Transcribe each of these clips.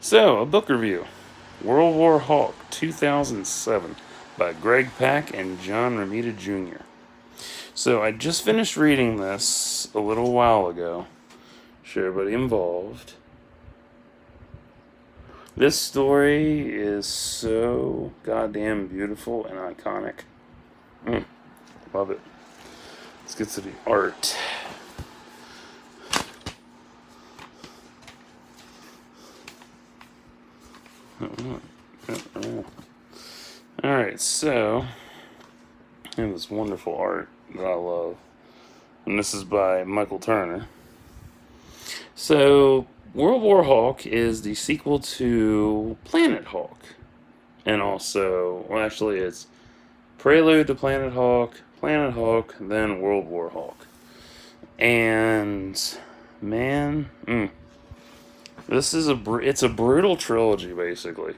So, a book review. World War Hulk 2007 by Greg Pak and John Romita Jr. So, I just finished reading this a little while ago. Sure, everybody involved. This story is so goddamn beautiful and iconic. Love it. Let's get to the art. Alright, so I have this wonderful art that I love. And this is by Michael Turner. So, World War Hulk is the sequel to Planet Hulk. And also, well, actually, it's Prelude to Planet Hulk, then World War Hulk. And, man, this is it's a brutal trilogy, basically.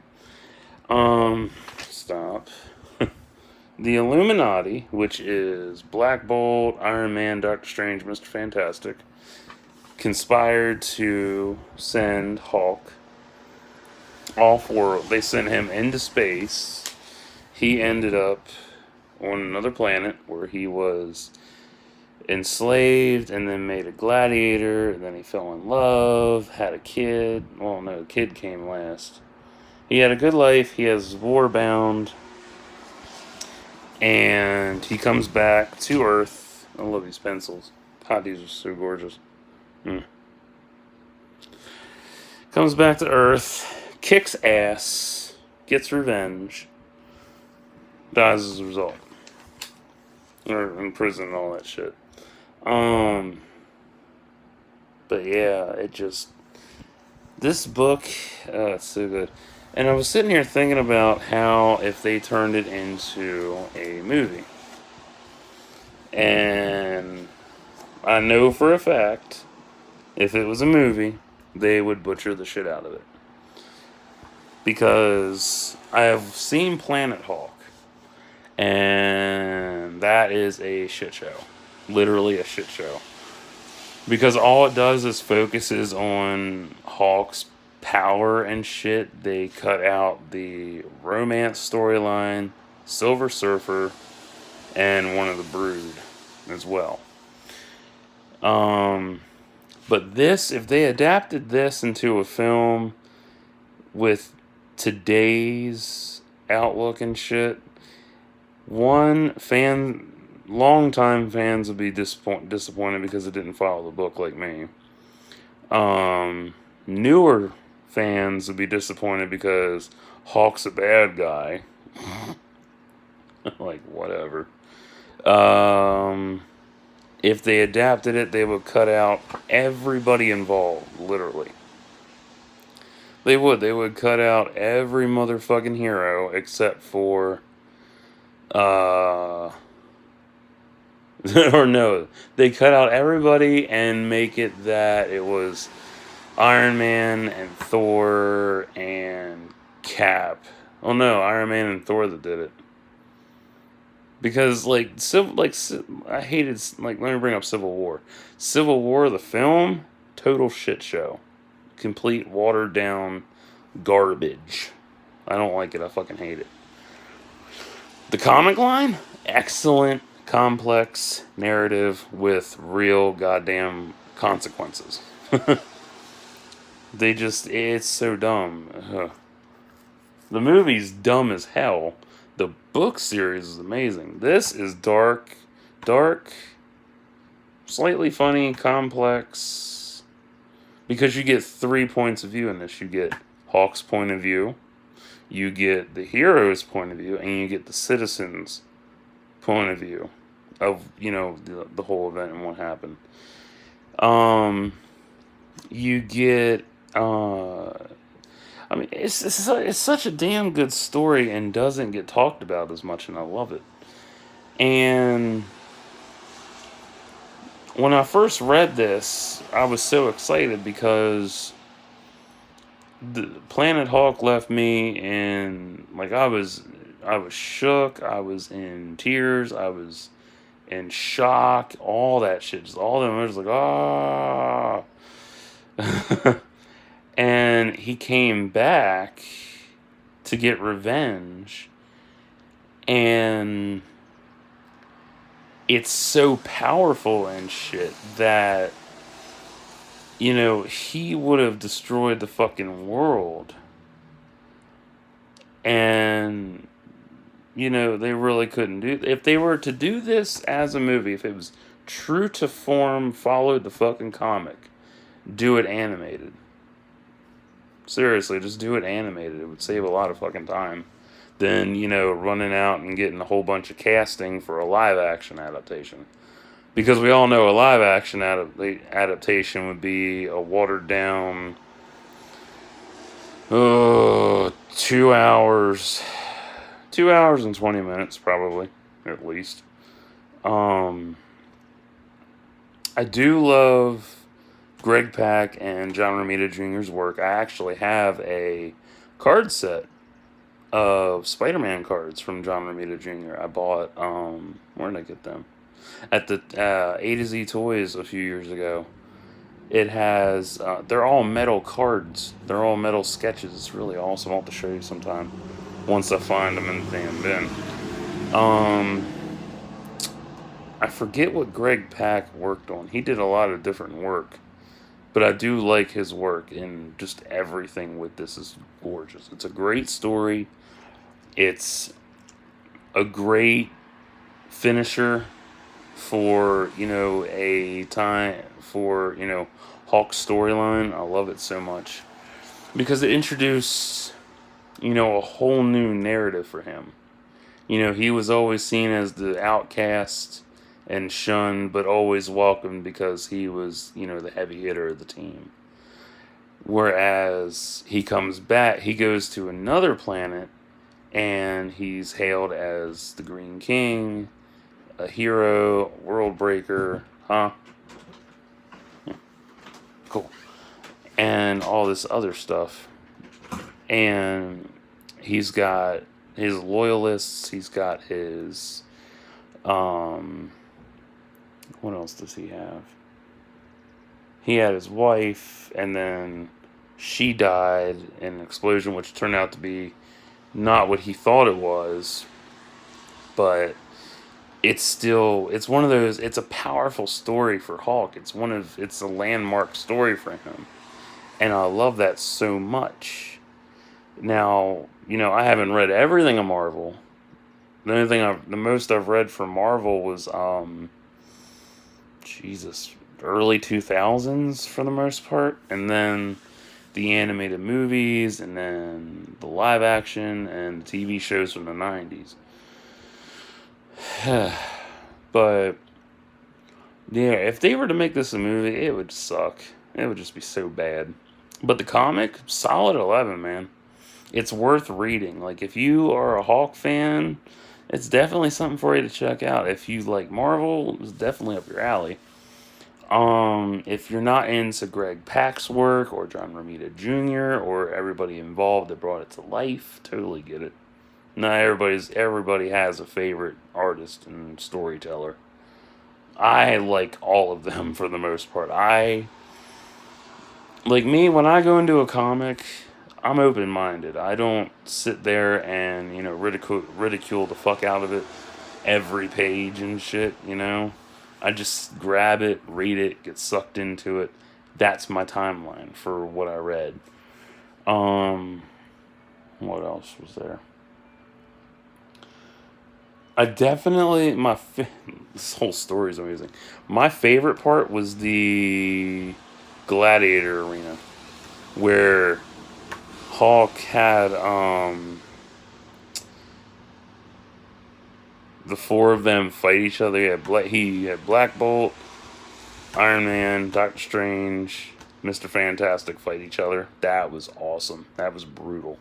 Stop. The Illuminati, which is Black Bolt, Iron Man, Doctor Strange, Mr. Fantastic, conspired to send Hulk off world. They sent him into space. He ended up on another planet where he was enslaved and then made a gladiator, and then he fell in love, had a kid. Well, no, the kid came last. He had a good life. He is war bound. And he comes back to Earth. I love these pencils. God, these are so gorgeous. Comes back to Earth, kicks ass, gets revenge, dies as a result. Or in prison and all that shit. But yeah, this book, it's so good. And I was sitting here thinking about how if they turned it into a movie. And I know for a fact, if it was a movie, they would butcher the shit out of it. Because I have seen Planet Hulk. And that is a shit show. Literally a shit show. Because all it does is focuses on Hulk's power and shit. They cut out the romance storyline, Silver Surfer, and one of the Brood as well. But this, if they adapted this into a film with today's outlook and shit, longtime fans would be disappointed because it didn't follow the book like me. Newer fans would be disappointed because Hulk's a bad guy. Like, whatever. If they adapted it, they would cut out everybody involved, literally. They would cut out every motherfucking hero except for, or no, they cut out everybody and make it that it was Iron Man and Thor and Cap. Oh no, Iron Man and Thor that did it. Because I hated, let me bring up Civil War. Civil War, the film, total shit show. Complete watered down garbage. I don't like it. I fucking hate it. The comic line, excellent, complex narrative with real goddamn consequences. It's so dumb. The movie's dumb as hell. The book series is amazing. This is dark, slightly funny, complex, because you get 3 points of view in this. You get Hawk's point of view, you get the hero's point of view, and you get the citizens' point of view of, the whole event and what happened. You get, it's such a damn good story and doesn't get talked about as much, and I love it. And when I first read this, I was so excited because the Planet Hulk left me in, I was shook, I was in tears, I was in shock, all that shit, just all the emotions, And he came back to get revenge. And it's so powerful and shit that, he would have destroyed the fucking world. And, they really couldn't do. If they were to do this as a movie, if it was true to form, followed the fucking comic, do it animated. Seriously, just do it animated. It would save a lot of fucking time than, running out and getting a whole bunch of casting for a live action adaptation. Because we all know a live action adaptation would be a watered down 2 hours. 2 hours and 20 minutes, probably, at least. I do love Greg Pak and John Romita Jr.'s work. I actually have a card set of Spider-Man cards from John Romita Jr. I bought, where did I get them? At the A to Z Toys a few years ago. It has, they're all metal cards. They're all metal sketches. It's really awesome. I'll have to show you sometime once I find them in the damn bin. I forget what Greg Pak worked on. He did a lot of different work. But I do like his work, and just everything with this is gorgeous. It's a great story. It's a great finisher for, a time for, Hulk's storyline. I love it so much. Because it introduced, a whole new narrative for him. He was always seen as the outcast and shunned, but always welcomed because he was, the heavy hitter of the team. Whereas he comes back, he goes to another planet, and he's hailed as the Green King, a hero, world breaker, cool, and all this other stuff. And he's got his loyalists, he's got his, what else does he have? He had his wife, and then she died in an explosion, which turned out to be not what he thought it was. But it's one of those, it's a powerful story for Hulk. It's a landmark story for him. And I love that so much. Now, I haven't read everything of Marvel. The most I've read from Marvel was, early 2000s for the most part, and then the animated movies, and then the live action and the TV shows from the 90s. But yeah, if they were to make this a movie, it would suck. It would just be so bad. But the comic, solid 11, man. It's worth reading. Like, if you are a Hulk fan, it's definitely something for you to check out. If you like Marvel, it's definitely up your alley. If you're not into Greg Pak's work, or John Romita Jr., or everybody involved that brought it to life, totally get it. Not everybody has a favorite artist and storyteller. I like all of them for the most part. Like me, when I go into a comic, I'm open-minded. I don't sit there and, ridicule the fuck out of it every page and shit, I just grab it, read it, get sucked into it. That's my timeline for what I read. What else was there? This whole story is amazing. My favorite part was the gladiator arena, where Hulk had, the four of them fight each other. He had Black Bolt, Iron Man, Doctor Strange, Mr. Fantastic fight each other. That was awesome. That was brutal.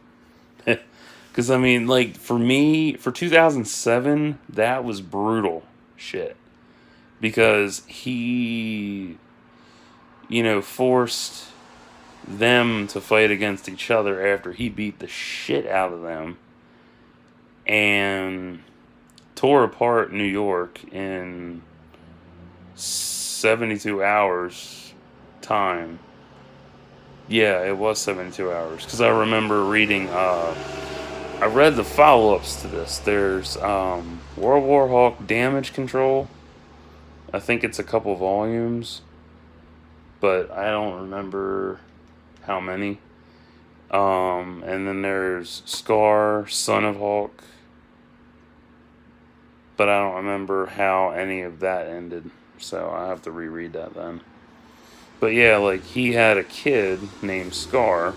Because, for me, for 2007, that was brutal shit. Because he, forced them to fight against each other after he beat the shit out of them. And tore apart New York in 72 hours time. Yeah, it was 72 hours. Because I remember reading, I read the follow ups to this. There's World War Hulk Damage Control. I think it's a couple volumes, but I don't remember how many. And then there's Scar, Son of Hulk, but I don't remember how any of that ended. So I have to reread that then. But yeah, like he had a kid named Scar,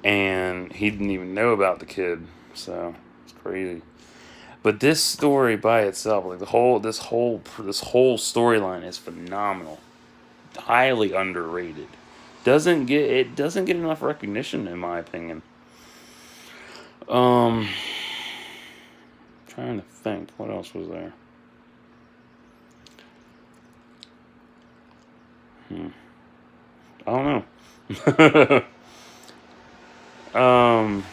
and he didn't even know about the kid. So it's crazy. But this story by itself, like this whole storyline is phenomenal, highly underrated. Doesn't get enough recognition in my opinion. Um, Trying to think, what else was there? I don't know. um,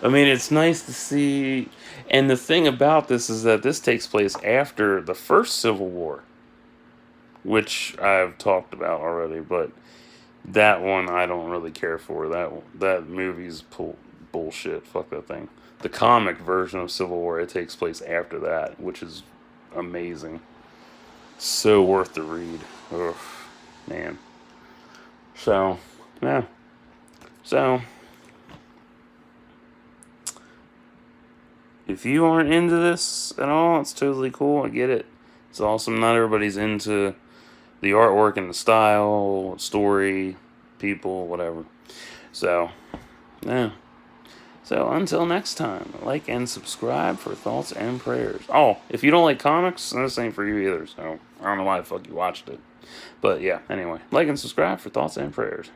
I mean, it's nice to see, and the thing about this is that this takes place after the first Civil War, which I've talked about already. But that one I don't really care for. That movie's bullshit. Fuck that thing. The comic version of Civil War, it takes place after that, which is amazing. So worth the read. Ugh, man. So, yeah. So, if you aren't into this at all, it's totally cool. I get it. It's awesome. Not everybody's into the artwork and the style, story, people, whatever. So, yeah. So until next time, like and subscribe for thoughts and prayers. Oh, if you don't like comics, this ain't for you either. So I don't know why the fuck you watched it. But yeah, anyway, like and subscribe for thoughts and prayers.